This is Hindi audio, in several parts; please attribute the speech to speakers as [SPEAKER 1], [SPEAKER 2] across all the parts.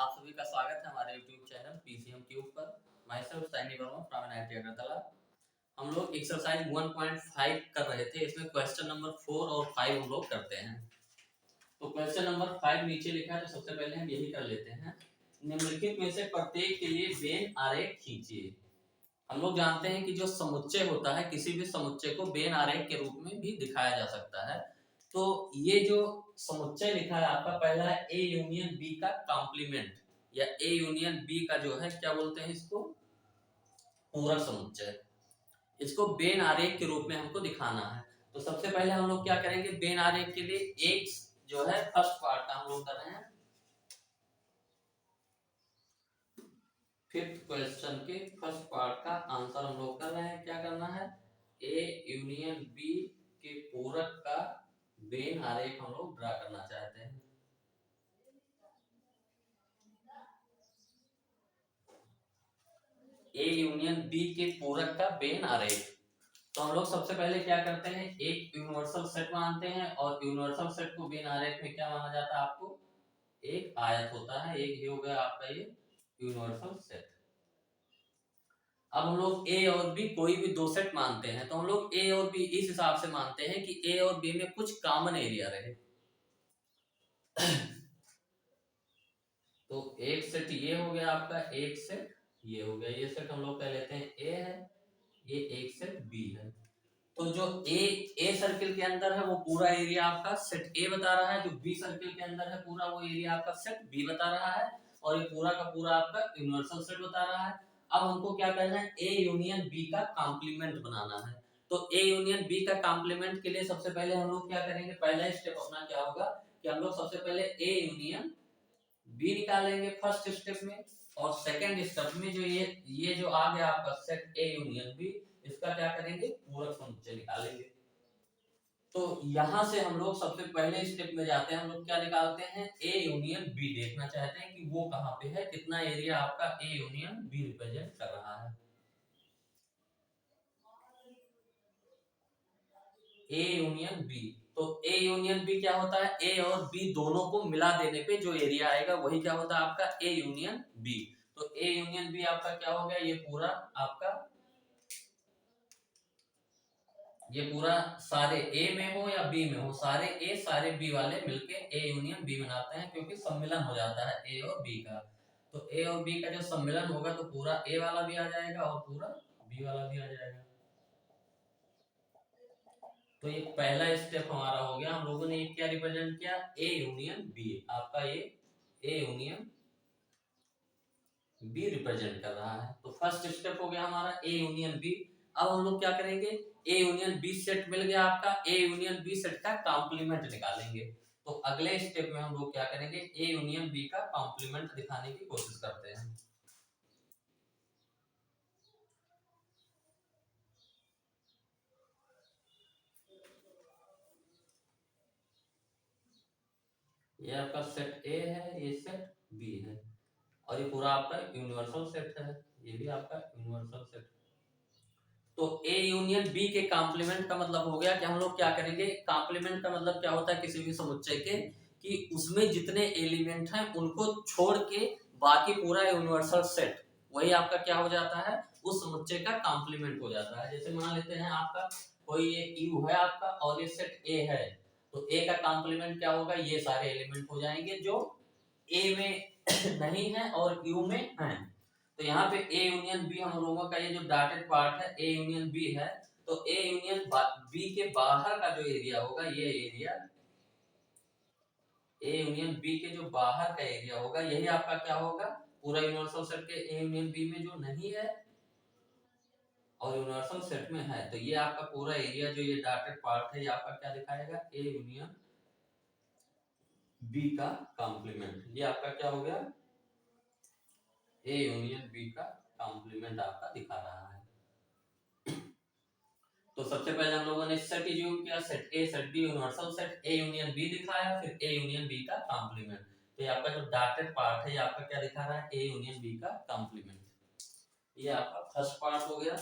[SPEAKER 1] आप सभी का स्वागत है हमारे YouTube चैनल पीसीएम ट्यूब पर। Myself Saini Verma from NIT Agartala. हम लोग एक्सरसाइज 1.5 कर रहे थे। इसमें क्वेश्चन नंबर 4 और 5 हम लोग करते हैं। तो क्वेश्चन नंबर 5 नीचे लिखा है, तो सबसे पहले हम यही कर लेते हैं। निम्नलिखित में से प्रत्येक के लिए वेन आरेख खींचिए। हम लोग जानते हैं कि जो समुच्चय होता है, किसी भी समुच्चय को वेन आरेख के रूप में भी दिखाया जा सकता है। तो ये जो समुच्चय लिखा है आपका, पहला है ए यूनियन बी का कॉम्प्लीमेंट, या ए यूनियन बी का जो है क्या बोलते हैं इसको, पूरक समुच्चय। इसको वेन आरेख के रूप में हमको दिखाना है। तो सबसे पहले हम लोग क्या करेंगे, वेन आरेख के लिए एक जो है फर्स्ट पार्ट का हम लोग कर रहे हैं। फिफ्थ क्वेश्चन के फर्स्ट पार्ट का आंसर हम लोग कर रहे हैं। क्या करना है, ए यूनियन बी के पूरक का वेन आरेख हम लोग ड्रा करना चाहते हैं। ए यूनियन बी के पूरक का वेन आरेख। तो हम लोग सबसे पहले क्या करते हैं, एक यूनिवर्सल सेट मानते हैं, और यूनिवर्सल सेट को वेन आरेख में क्या माना जाता है, आपको एक आयत होता है। एक हो गया आपका ये यूनिवर्सल सेट। अब हम लोग ए और बी कोई भी दो सेट मानते हैं, तो हम लोग ए और बी इस हिसाब से मानते हैं कि ए और बी में कुछ कॉमन एरिया रहे। तो एक सेट ये हो गया आपका, एक सेट ये हो गया। ये सेट हम लोग कह लेते हैं ए है, ये एक सेट बी है। तो जो ए सर्किल के अंदर है वो पूरा एरिया आपका सेट ए बता रहा है, जो बी सर्किल के अंदर है पूरा वो एरिया आपका सेट बी बता रहा है, और ये पूरा का पूरा आपका यूनिवर्सल सेट बता रहा है। अब हमको क्या करना है, ए यूनियन बी का कॉम्प्लीमेंट बनाना है। तो ए यूनियन बी का कॉम्प्लीमेंट के लिए सबसे पहले हम लोग क्या करेंगे, पहला स्टेप अपना क्या होगा कि हम लोग सबसे पहले ए यूनियन बी निकालेंगे फर्स्ट स्टेप में, और सेकंड स्टेप में जो ये जो आ गया आपका सेट ए यूनियन बी, इसका क्या करेंगे, पूरक समुच्चय निकालेंगे। तो यहां से हम लोग सबसे पहले स्टेप में जाते हैं। हम लोग क्या निकालते हैं, ए यूनियन बी देखना चाहते हैं कि वो कहां पे है, कितना एरिया आपका ए यूनियन बी रिप्रेजेंट कर रहा है। ए यूनियन बी, तो ए यूनियन बी क्या होता है, ए और बी दोनों को मिला देने पे जो एरिया आएगा वही क्या होता है आपका ए यूनियन बी। तो ए यूनियन बी आपका क्या हो गया, ये पूरा आपका, ये पूरा सारे ए में हो या बी में हो, सारे ए सारे बी वाले मिलके ए यूनियन बी बनाते हैं, क्योंकि सम्मिलन हो जाता है ए और बी का। तो ए और बी का जो सम्मिलन होगा तो पूरा ए वाला भी आ जाएगा और पूरा बी वाला भी आ जाएगा। तो ये पहला स्टेप हमारा हो गया। हम लोगों ने क्या रिप्रेजेंट किया, ए यूनियन बी, आपका ये ए यूनियन बी रिप्रेजेंट कर रहा है। तो फर्स्ट स्टेप हो गया हमारा ए यूनियन बी। अब हम लोग क्या करेंगे, ए यूनियन बी सेट मिल गया आपका, ए यूनियन बी सेट का कॉम्प्लीमेंट निकालेंगे। तो अगले स्टेप में हम लोग क्या करेंगे, ए यूनियन बी का कॉम्प्लीमेंट दिखाने की कोशिश करते हैं। ये आपका सेट ए है, ये सेट बी है, और ये पूरा आपका यूनिवर्सल सेट है, ये भी आपका यूनिवर्सल सेट। तो ए यूनियन बी के कॉम्प्लीमेंट का मतलब हो गया कि हम लोग क्या करेंगे, कॉम्प्लीमेंट का मतलब क्या होता है किसी भी समुच्चय के, कि उसमें जितने एलिमेंट हैं उनको छोड़ के बाकी पूरा यूनिवर्सल सेट वही आपका क्या हो जाता है, उस समुच्चय का कॉम्प्लीमेंट हो जाता है। जैसे मान लेते हैं आपका कोई ये यू है आपका, और ये सेट ए है, तो ए का कॉम्प्लीमेंट क्या होगा, ये सारे एलिमेंट हो जाएंगे जो ए में नहीं है और यू में है। तो यहाँ पे ए यूनियन बी हम लोगों का ये जो डॉटेड पार्ट है ए यूनियन बी है, तो ए यूनियन बी के बाहर का जो एरिया होगा, ये एरिया ए यूनियन बी के जो बाहर का एरिया होगा यही आपका क्या होगा, पूरा यूनिवर्सल सेट के ए यूनियन बी में जो नहीं है और यूनिवर्सल सेट में है, तो ये आपका पूरा एरिया जो ये डॉटेड पार्ट है ये आपका क्या दिखाएगा, ए यूनियन बी का कॉम्प्लीमेंट। ये आपका क्या हो गया, ए यूनियन बी का कॉम्प्लीमेंट आपका दिखा रहा है। तो सबसे पहले हम लोगों ने सेट यूज किया, set A set B universal set, A union B दिखाया, फिर ए यूनियन बी का कॉम्प्लीमेंट। तो ये आपका जो डॉटेड पार्ट है ये आपका क्या दिखा रहा है, ए यूनियन बी का कॉम्प्लीमेंट। ये आपका फर्स्ट पार्ट हो गया।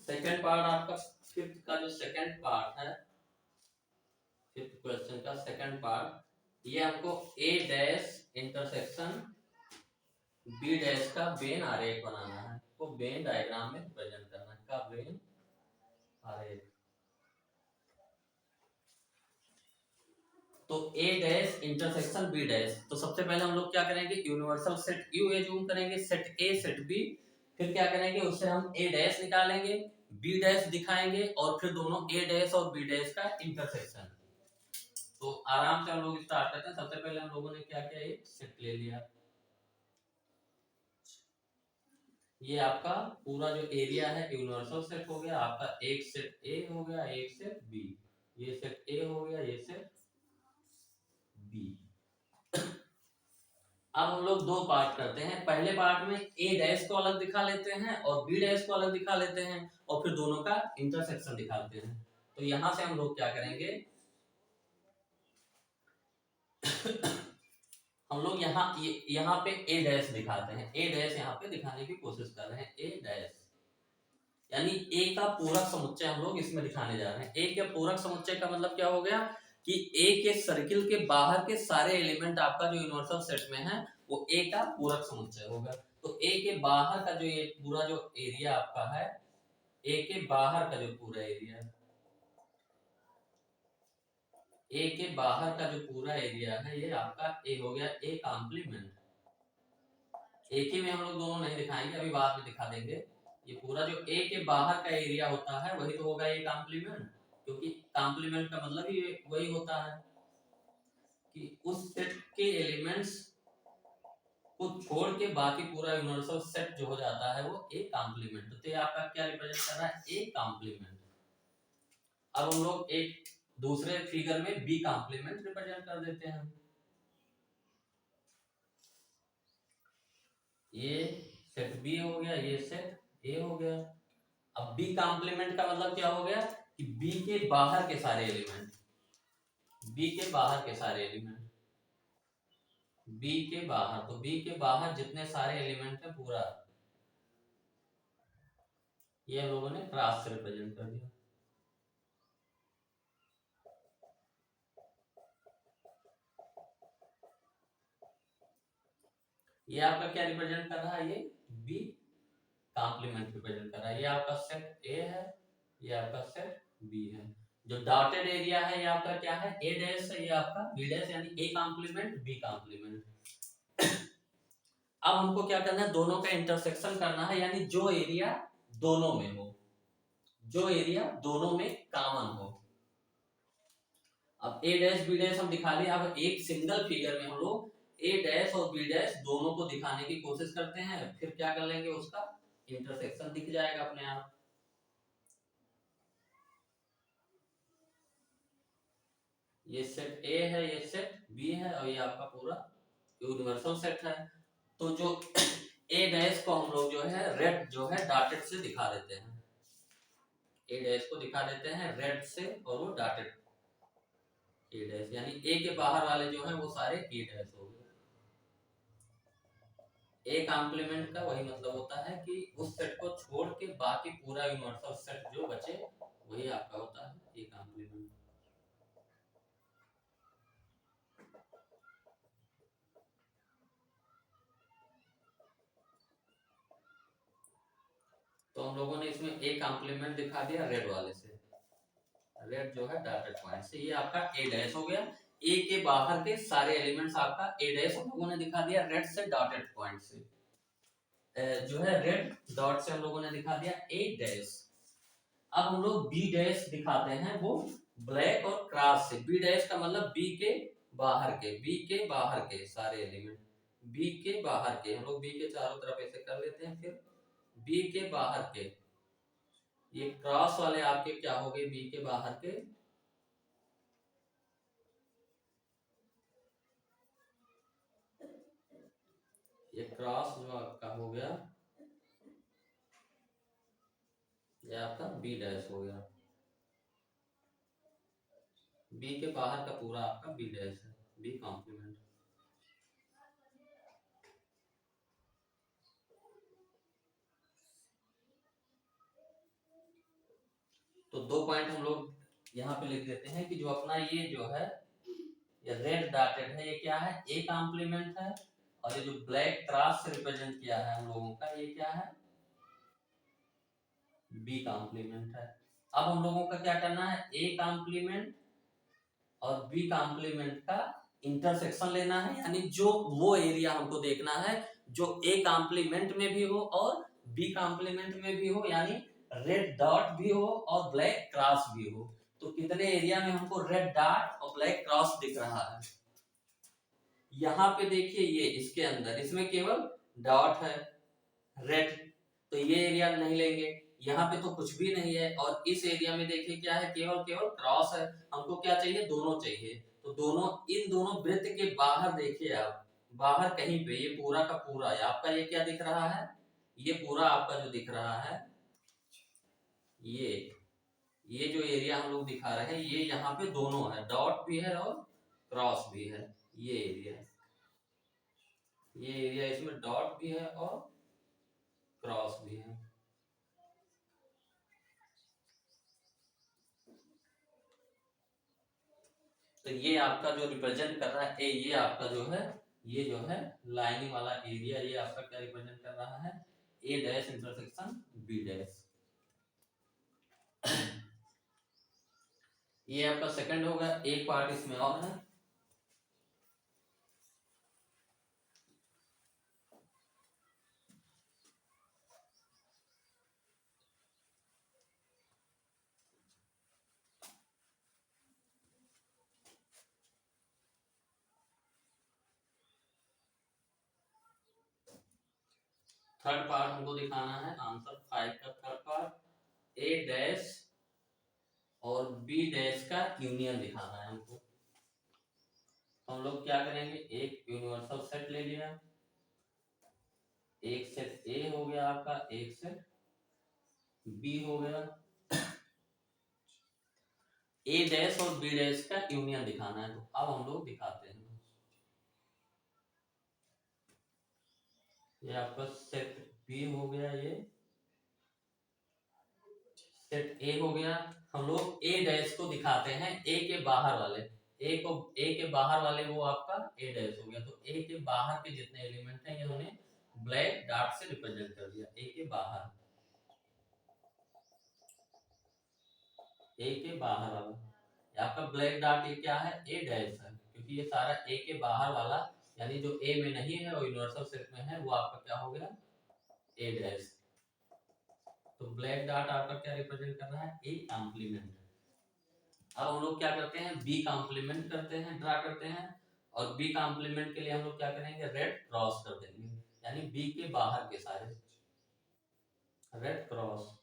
[SPEAKER 1] सेकंड पार्ट आपका फिफ्थ का जो सेकंड पार्ट है, फिफ्थ क्वेश्चन का सेकंड पार्ट, ये हमको ए डैश इंटरसेक्शन बी डैश का वेन आरेख बनाना है, तो वेन डायग्राम में प्रेजेंट करना है, का वेन आरेख। तो ए डैश इंटरसेक्शन बी डैश, तो सबसे पहले हम लोग क्या करेंगे, universal set U A zoom करेंगे, सेट ए सेट बी, फिर क्या करेंगे उससे हम ए डैश निकालेंगे, बी डैश दिखाएंगे और फिर दोनों ए डैश और बी डैश का इंटरसेक्शन। तो आराम से हम लोग स्टार्ट करते हैं। सबसे पहले हम लोगों ने क्या किया, एक सेट ले लिया, ये आपका पूरा जो एरिया है यूनिवर्सल सेट हो गया आपका, एक सेट ए हो गया, एक सेट बी, ये सेट ए हो गया, ये सेट बी। अब हम लोग दो पार्ट करते हैं, पहले पार्ट में ए डैश को अलग दिखा लेते हैं और बी डैश को अलग दिखा लेते हैं और फिर दोनों का इंटरसेक्शन दिखाते हैं। तो यहां से हम लोग क्या करेंगे हम लोग यहाँ पे ए डैश दिखाते हैं, ए डैश यहाँ पे दिखाने की कोशिश कर रहे हैं, ए डैश यानी ए का पूरक समुच्चय हम लोग इसमें दिखाने जा रहे हैं। ए के पूरक समुच्चय का मतलब क्या हो गया कि ए के सर्किल के बाहर के सारे एलिमेंट आपका जो यूनिवर्सल सेट में है वो ए का पूरक समुच्चय होगा। तो ए के बाहर का जो ये पूरा जो एरिया आपका है, ए के बाहर का जो पूरा एरिया, ए के बाहर का जो पूरा एरिया है ये आपका ए हो गया, ए कॉम्प्लीमेंट। एक ही में हम लोग दोनों नहीं दिखाएंगे, अभी बाद में दिखा देंगे। ये पूरा जो ए के बाहर का एरिया होता है वही तो होगा ए कॉम्प्लीमेंट, क्योंकि कॉम्प्लीमेंट का मतलब ही वही होता है कि उस सेट के एलिमेंट्स को छोड़ के बाकी पूरा यूनिवर्सल सेट जो हो जाता है वो ए कॉम्प्लीमेंट। तो ये आपका क्या रिप्रेजेंट कर रहा है, ए कॉम्प्लीमेंट। अब हम लोग एक दूसरे फिगर में बी कॉम्प्लीमेंट रिप्रेजेंट कर देते हैं। ये सेट बी हो गया, ये सेट ए हो गया। अब बी कॉम्प्लीमेंट का मतलब क्या हो गया कि बी के बाहर के सारे एलिमेंट, बी के बाहर के सारे एलिमेंट, बी के बाहर, तो बी के बाहर जितने सारे एलिमेंट है पूरा ये हम लोगों ने क्रॉस से रिप्रेजेंट कर दिया। ये आपका क्या रिप्रेजेंट कर रहा है, ये बी कॉम्प्लीमेंट रिप्रेजेंट कर रहा है। ये आपका सेट ए है, ये आपका सेट बी है। जो डॉटेड एरिया है ये आपका क्या है, ए डैश है, ये आपका बी डैश, यानी ए कॉम्प्लीमेंट बी कॉम्प्लीमेंट। अब हमको क्या करना है, दोनों का इंटरसेक्शन करना है, यानी जो एरिया दोनों में हो, जो एरिया दोनों में कॉमन हो। अब ए डैश बी डैश हम दिखा लिया, अब एक सिंगल फिगर में हम लोग ए डैश और बी डैश दोनों को दिखाने की कोशिश करते हैं, फिर क्या कर लेंगे उसका इंटरसेक्शन दिख जाएगा अपने आप। ये सेट ए है, ये सेट बी है और ये आपका पूरा यूनिवर्सल सेट है। तो जो ए डैश को हम लोग जो है रेड जो है डॉटेड से दिखा देते हैं, ए डैश को दिखा देते हैं रेड से और वो डॉटेड ए डैश, यानी ए के बाहर वाले जो हैं वो सारे ए डैश हो गए। ए कॉम्प्लीमेंट का वही मतलब होता है कि उस सेट को छोड़ के बाकी पूरा यूनिवर्सल सेट जो बचे वही आपका होता है ए कॉम्प्लीमेंट। तो हम लोगों ने इसमें ए कॉम्प्लीमेंट दिखा दिया रेड वाले से, रेड जो है डॉटेड पॉइंट से, ये आपका ए डैश हो गया। ए के बाहर के सारे एलिमेंट्स आपका ए डैश हम लोगों ने दिखा दिया रेड से डॉटेड पॉइंट से, जो है रेड डॉट से हम लोगों ने दिखा दिया ए डैश। अब हम लोग बी डैश दिखाते हैं, वो ब्लैक और क्रॉस से। बी डैश का मतलब बी के बाहर के, बी के बाहर के सारे एलिमेंट, बी के बाहर के, हम लोग बी के चारों तरफ ऐसे कर लेते हैं, फिर बी के बाहर के, ये क्रॉस वाले आपके क्या हो गए, बी के बाहर के, ये क्रॉस जो आपका हो गया ये आपका बी डैश हो गया, बी के बाहर का पूरा आपका बी डैश है, बी कॉम्प्लीमेंट। दो पॉइंट हम लोग यहाँ पे लिख देते हैं कि जो अपना ये जो है ये रेड डॉटेड है ये क्या है, ए कॉम्प्लीमेंट है, और ये जो ब्लैक क्रॉस से रिप्रेजेंट किया है हम लोगों का ये क्या है, बी कॉम्प्लीमेंट है। अब हम लोगों का क्या करना है, ए कॉम्प्लीमेंट और बी कॉम्प्लीमेंट का इंटरसेक्शन लेना है, यानी जो वो एरिया हमको देखना है जो ए कॉम्प्लीमेंट में भी हो और बी कॉम्प्लीमेंट में भी हो, यानी रेड डॉट भी हो और ब्लैक क्रॉस भी हो। तो कितने एरिया में हमको रेड डॉट और ब्लैक क्रॉस दिख रहा है, यहाँ पे देखिए ये इसके अंदर इसमें केवल डॉट है रेड, तो ये एरिया नहीं लेंगे, यहाँ पे तो कुछ भी नहीं है, और इस एरिया में देखिए क्या है, केवल केवल क्रॉस है। हमको क्या चाहिए, दोनों चाहिए, तो दोनों इन दोनों वृत्त के बाहर देखिए आप, बाहर कहीं पे ये पूरा का पूरा है आपका, ये क्या दिख रहा है, ये पूरा आपका जो दिख रहा है ये जो एरिया हम लोग दिखा रहे हैं ये यहाँ पे दोनों है, डॉट भी है और क्रॉस भी है, ये एरिया इसमें डॉट भी है और क्रॉस भी है। तो ये आपका जो रिप्रेजेंट कर रहा है ए, ये आपका जो है ये जो है लाइनिंग वाला एरिया, ये आपका क्या रिप्रेजेंट कर रहा है, ए डैश इंटरसेक्शन बी डैश। ये आपका सेकंड होगा, एक पार्ट इसमें और है। थर्ड पार्ट हमको दिखाना है, आंसर 5 का थर्ड पार्ट, ए डैश और बी डैश का यूनियन दिखाना है हमको। तो हम लोग क्या करेंगे, एक यूनिवर्सल सेट ले लिया, एक सेट ए हो गया आपका, एक सेट बी हो गया, ए डैश और बी डैश का यूनियन दिखाना है। तो अब हम लोग दिखाते हैं, ये आपका सेट बी हो गया, ये सेट ए हो गया। हम लोग ए डैश को दिखाते हैं ए के बाहर वाले, ए को ए के बाहर वाले वो आपका ए डैश हो गया। तो ए के बाहर के जितने एलिमेंट हैं ये उन्हें ब्लैक डॉट से रिप्रेजेंट कर दिया, ए के बाहर, ए के बाहर वाला आपका ब्लैक डॉट, ये क्या है, ए डैश है, क्योंकि ये सारा ए के बाहर वाला यानी जो ए में नहीं है और यूनिवर्सल सेट में है वो आपका क्या हो गया, ए डैश। तो ब्लैक डॉट आपका क्या रिप्रेजेंट कर रहा है, ए कॉम्प्लीमेंट। अब हम लोग क्या करते हैं, बी कॉम्प्लीमेंट करते हैं, ड्रा करते हैं, और बी कॉम्प्लीमेंट के लिए हम लोग क्या करेंगे, रेड क्रॉस कर देंगे, यानी बी के बाहर के सारे रेड क्रॉस।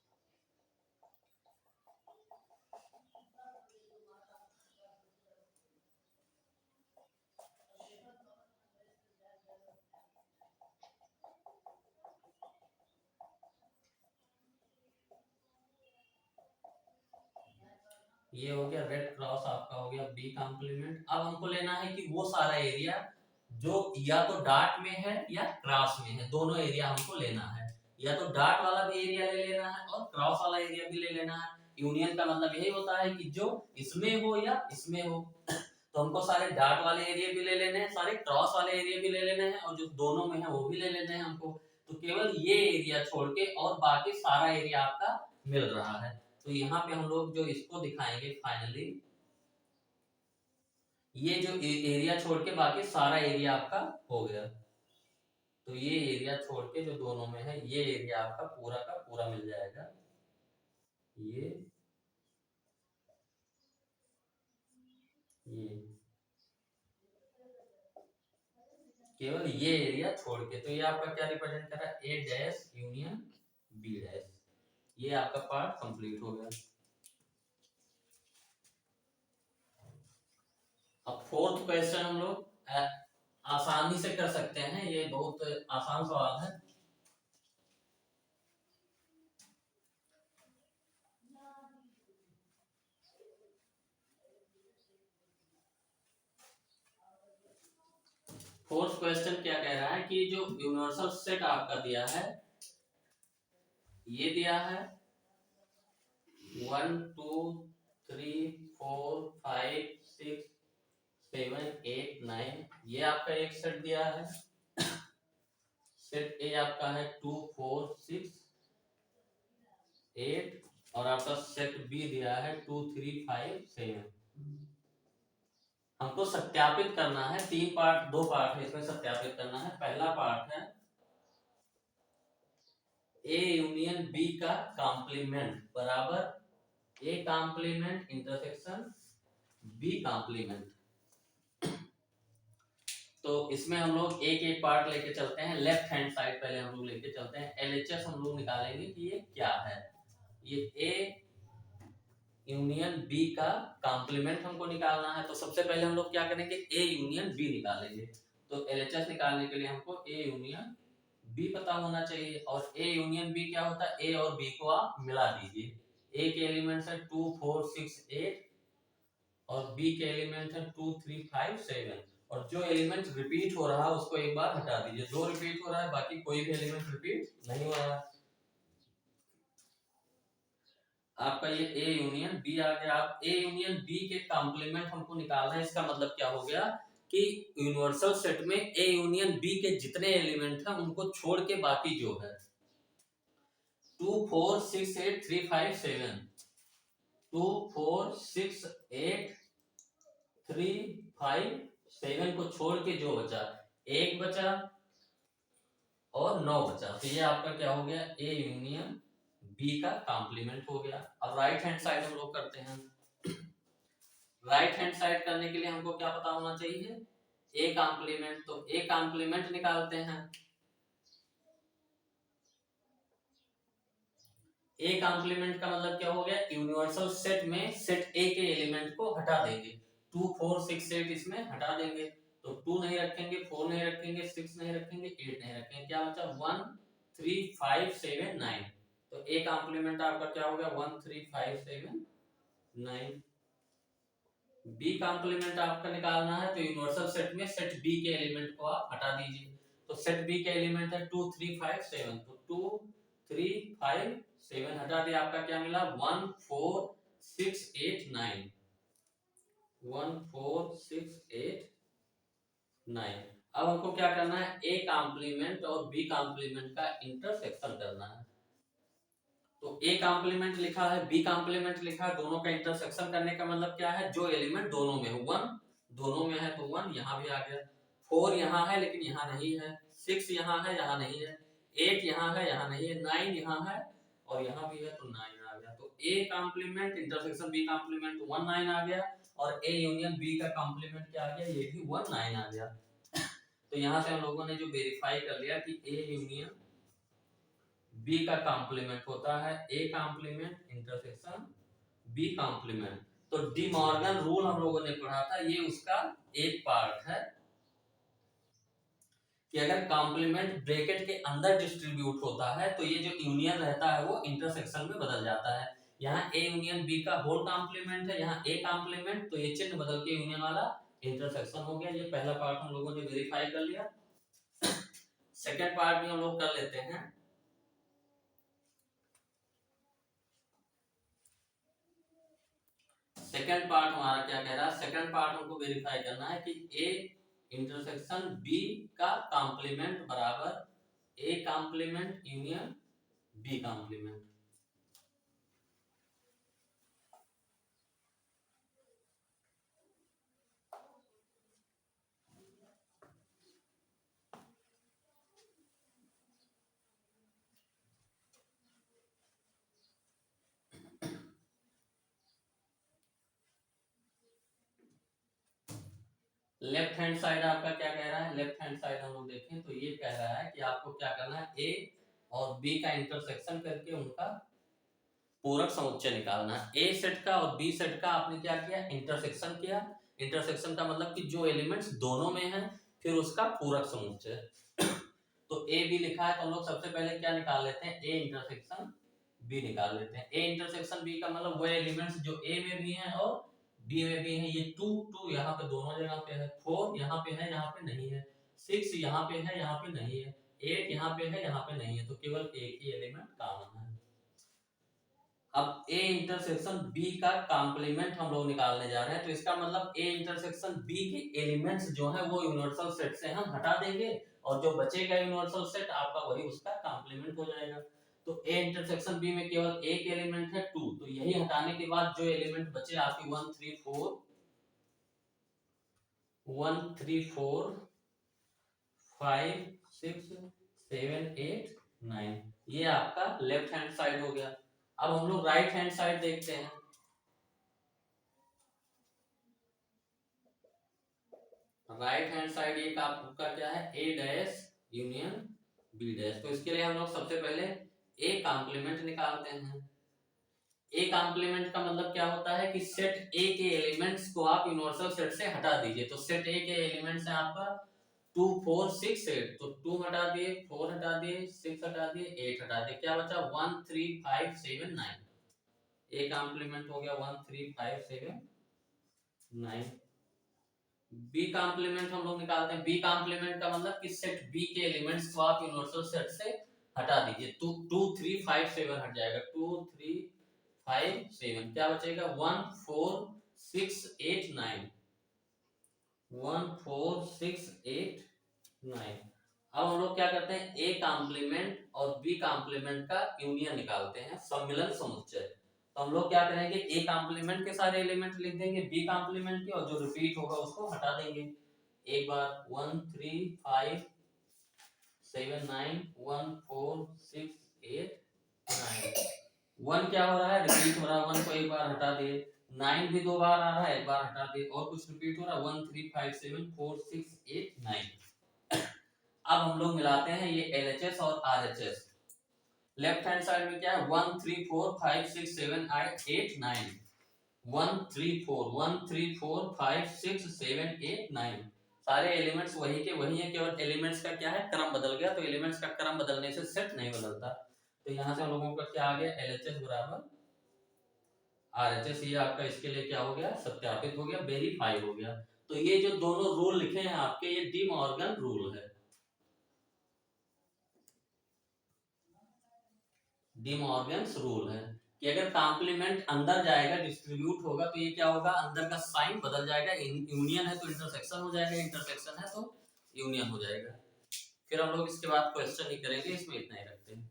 [SPEAKER 1] ये हो गया रेड क्रॉस, आपका हो गया बी कॉम्प्लीमेंट। अब हमको लेना है कि वो सारा एरिया जो या तो डॉट में है या क्रॉस में है, दोनों एरिया हमको लेना है, या तो डॉट वाला भी एरिया ले लेना है और क्रॉस वाला एरिया भी ले लेना है। यूनियन का मतलब यही होता है कि जो इसमें हो या इसमें हो। तो हमको सारे डॉट वाले एरिया भी ले लेने हैं, सारे क्रॉस वाले एरिया भी ले लेने हैं, और जो दोनों में है वो भी ले लेने हैं हमको। तो केवल ये एरिया छोड़ के और बाकी सारा एरिया आपका मिल रहा है। तो यहाँ पे हम लोग जो इसको दिखाएंगे फाइनली, ये जो एरिया छोड़ के बाकी सारा एरिया आपका हो गया। तो ये एरिया छोड़ के जो दोनों में है ये एरिया आपका पूरा का पूरा मिल जाएगा, ये केवल ये एरिया छोड़ के। तो ये आपका क्या रिप्रेजेंट कर रहा है, ए डैश यूनियन बी डैश। ये आपका पार्ट कंप्लीट हो गया। अब फोर्थ क्वेश्चन हम लोग आसानी से कर सकते हैं, ये बहुत आसान सवाल है। फोर्थ क्वेश्चन क्या कह रहा है कि जो यूनिवर्सल सेट आपका दिया है, ये दिया है, 1 2 3 4 5 6 7 8 9 ये आपका एक सेट दिया है। सेट ए आपका है 2 4 6 8 और आपका सेट बी दिया है 2 3 5 7। हमको सत्यापित करना है, दो पार्ट है इसमें सत्यापित करना है। पहला पार्ट है ए यूनियन बी का कॉम्प्लीमेंट बराबर A complement intersection B complement. तो इसमें हम लोग एक एक पार्ट लेके चलते हैं। लेफ्ट हैंड साइड पहले हम लोग लेके चलते हैं। एलएचएस हम लोग निकालेंगे कि ये क्या है। ये ए यूनियन बी का कॉम्प्लीमेंट हमको निकालना है। तो सबसे पहले हम लोग क्या करेंगे, ए यूनियन बी निकालेंगे। तो एलएचएस निकालने के लिए हमको ए यूनियन बी पता होना चाहिए। और ए यूनियन बी क्या होता है, ए और बी को आप मिला दीजिए। ए के एलिमेंट्स है 2 4 6 8 और बी के एलिमेंट है 2 3 5 7। और जो एलिमेंट रिपीट हो रहा है उसको एक बार हटा दीजिए। जो रिपीट हो रहा है बाकी कोई भी एलिमेंट रिपीट नहीं हो रहा है। आपका ये ए यूनियन बी आ गया। आप ए यूनियन बी के कॉम्प्लीमेंट हमको निकालना है। इसका मतलब क्या हो गया कि यूनिवर्सल सेट में ए यूनियन बी के जितने एलिमेंट हैं उनको छोड़ के बाकी जो है 2 4 6 8 3 5 7 2 4 6 8 3 5 7 को छोड़ के जो बचा, एक बचा और 9 बचा। तो ये आपका क्या हो गया, ए यूनियन बी का कॉम्प्लीमेंट हो गया। अब राइट हैंड साइड हम लोग करते हैं। राइट हैंड साइड करने के लिए हमको क्या पता होना चाहिए, ए कॉम्प्लीमेंट। तो ए कॉम्प्लीमेंट निकालते हैं। ए कॉम्प्लीमेंट का मतलब क्या हो गया, यूनिवर्सल सेट में सेट ए के एलिमेंट को हटा देंगे। 2 4 6 8 इसमें हटा देंगे। तो 2 नहीं रखेंगे, 4 नहीं रखेंगे, 6 नहीं रखेंगे, 8 नहीं रखेंगे। क्या बचा 1 3 5 7 9। तो ए कॉम्प्लीमेंट आपका क्या हो गया 1 3 5 7 9। बी कॉम्प्लीमेंट आपका निकालना है। तो यूनिवर्सल सेट में सेट बी के एलिमेंट को आप हटा दीजिए। तो सेट बी के एलिमेंट है 2 3 5 7। तो 2 3 5 7 हटा दिया, आपका क्या मिला 1 4 6 8 9। 1 4 6 8 9। अब हमको क्या करना है, ए कॉम्प्लीमेंट और बी कॉम्प्लीमेंट का इंटरसेक्शन करना है। तो ए कॉम्प्लीमेंट लिखा है, बी कॉम्प्लीमेंट लिखा है, दोनों का इंटरसेक्शन करने का मतलब क्या है, जो एलिमेंट दोनों में है 1 दोनों में है तो 1 यहाँ भी आ गया। 4 यहाँ है लेकिन यहाँ नहीं है। 6 यहाँ है यहाँ नहीं है। 8 यहाँ है यहाँ नहीं है। 9 यहाँ है और यहाँ भी है तो 9 आ गया। तो A complement intersection B complement 1 9 आ गया। और ए यूनियन बी का कॉम्प्लीमेंट क्या आ गया, ये भी 1 9 आ गया। तो यहाँ से हम लोगों ने जो वेरीफाई कर लिया कि ए यूनियन बी का कॉम्प्लीमेंट होता है A complement intersection B complement. तो डी मॉर्गन रूल हम लोगों ने पढ़ा था, ये उसका एक पार्ट है कि अगर कॉम्प्लीमेंट ब्रैकेट के अंदर डिस्ट्रीब्यूट होता है तो ये जो यूनियन रहता है वो इंटरसेक्शन में बदल जाता है। यहाँ ए यूनियन बी का होल कॉम्प्लीमेंट है, यहाँ ए कॉम्प्लीमेंट, तो ये चिन्ह बदल के यूनियन वाला इंटरसेक्शन हो गया। ये पहला पार्ट हम लोगों ने वेरीफाई कर लिया। सेकेंड पार्ट भी हम लोग कर लेते हैं। सेकंड पार्ट हमारा क्या कह रहा है, सेकंड पार्ट हमको वेरीफाई करना है कि ए इंटरसेक्शन बी का कॉम्प्लीमेंट बराबर A complement union B complement. Left hand side आपका क्या कह रहा है, लेफ्ट हैंड साइड हम लोग देखें तो ये कह रहा है कि आपको क्या करना है, ए और बी का इंटरसेक्शन करके उनका पूरक समुच्चय निकालना है। ए सेट का और बी सेट का आपने क्या किया, इंटरसेक्शन किया। इंटरसेक्शन का मतलब कि जो एलिमेंट्स दोनों में है फिर उसका पूरक समुच्चय। तो ए बी लिखा है तो हम लोग सबसे पहले क्या निकाल लेते हैं, ए इंटरसेक्शन बी निकाल लेते हैं। ए इंटरसेक्शन बी का मतलब वो एलिमेंट्स जो ए में भी हैं और बी में भी हैं। ये 2 2 यहाँ पे दोनों जगह पे है, 4 यहाँ पे है यहाँ पे नहीं है, 6 यहाँ पे है यहाँ पे नहीं है, 8 यहाँ पे है यहाँ पे नहीं है। तो केवल एक ही एलिमेंट कॉमन है। अब ए इंटरसेक्शन बी का कॉम्प्लीमेंट हम लोग निकालने जा रहे हैं, तो इसका मतलब ए इंटरसेक्शन बी के एलिमेंट्स जो है वो यूनिवर्सल सेट से हम हटा देंगे, और जो बचेगा यूनिवर्सल सेट आपका वही उसका कॉम्प्लीमेंट हो जाएगा। तो ए इंटरसेक्शन बी में केवल एक एलिमेंट है 2, तो यही हटाने के बाद जो एलिमेंट बचे आपकी 1 3 4 5 6 7 8 9, ये आपका लेफ्ट हैंड साइड हो गया। अब हम लोग राइट हैंड साइड देखते हैं। राइट हैंड साइड ये आपका क्या है, ए डैश यूनियन बी डैश। तो इसके लिए हम लोग सबसे पहले ए कॉम्प्लीमेंट निकालते हैं। ए कॉम्प्लीमेंट का मतलब क्या होता है कि सेट ए के एलिमेंट्स को आप यूनिवर्सल सेट से हटा दीजिए। तो सेट ए के एलिमेंट्स है आपका 2 4 6 8, तो 2 हटा दिए, 4 हटा दिए, 6 हटा दिए, 8 हटा दिए, क्या बचा 1 3 5 7 9। ए कॉम्प्लीमेंट हो गया 1 3 5 7 9। बी कॉम्प्लीमेंट हम लोग निकालते हैं। बी कॉम्प्लीमेंट का मतलब कि सेट बी के एलिमेंट्स को आप यूनिवर्सल सेट से हटा दीजिए। 2 3 5 7 हट जाएगा, 2 3 5 7, क्या बचेगा 1 4 6 8 9, 1 4 6 8 9। अब हम लोग क्या करते हैं, ए कॉम्प्लीमेंट और बी कॉम्प्लीमेंट का यूनियन निकालते हैं, सम्मिलन समुच्चय। तो हम लोग क्या करेंगे, ए कॉम्प्लीमेंट के सारे एलिमेंट लिख देंगे बी कॉम्प्लीमेंट के, और जो रिपीट होगा उसको हटा देंगे। एक बार 1 3 5 7 9 1 4 6 8 9। 1 क्या हो रहा है, रिपीट हो रहा है, 1 को एक बार हटा दिए। 9 भी 2 बार आ रहा है, एक बार हटा दिए। और कुछ रिपीट हो रहा है, 1 3 5 7 4 6 8 9। अब हम लोग मिलाते हैं ये LHS और RHS। लेफ्ट हैंड साइड में क्या है, 1 3 4 5 6 7 8 9, 1 3 4 1 3 4 5 6 7 8 9। सारे एलिमेंट्स वही के वही है, केवल एलिमेंट्स का क्या है, क्रम बदल गया। तो एलिमेंट्स का क्रम बदलने से सेट नहीं बदलता। तो यहाँ से हम लोगों का क्या आ गया, LHS बराबर RHS। ये आपका इसके लिए क्या हो गया, सत्यापित हो गया, वेरीफाई हो गया। तो ये जो दोनों रूल लिखे हैं आपके, ये डी मॉर्गन रूल है। डी मॉर्गन्स रूल है कि अगर कॉम्प्लीमेंट अंदर जाएगा, डिस्ट्रीब्यूट होगा, तो ये क्या होगा, अंदर का साइन बदल जाएगा। यूनियन है तो इंटरसेक्शन हो जाएगा, इंटरसेक्शन है तो यूनियन हो जाएगा। फिर हम लोग इसके बाद क्वेश्चन ही करेंगे, इसमें इतना ही रखते हैं।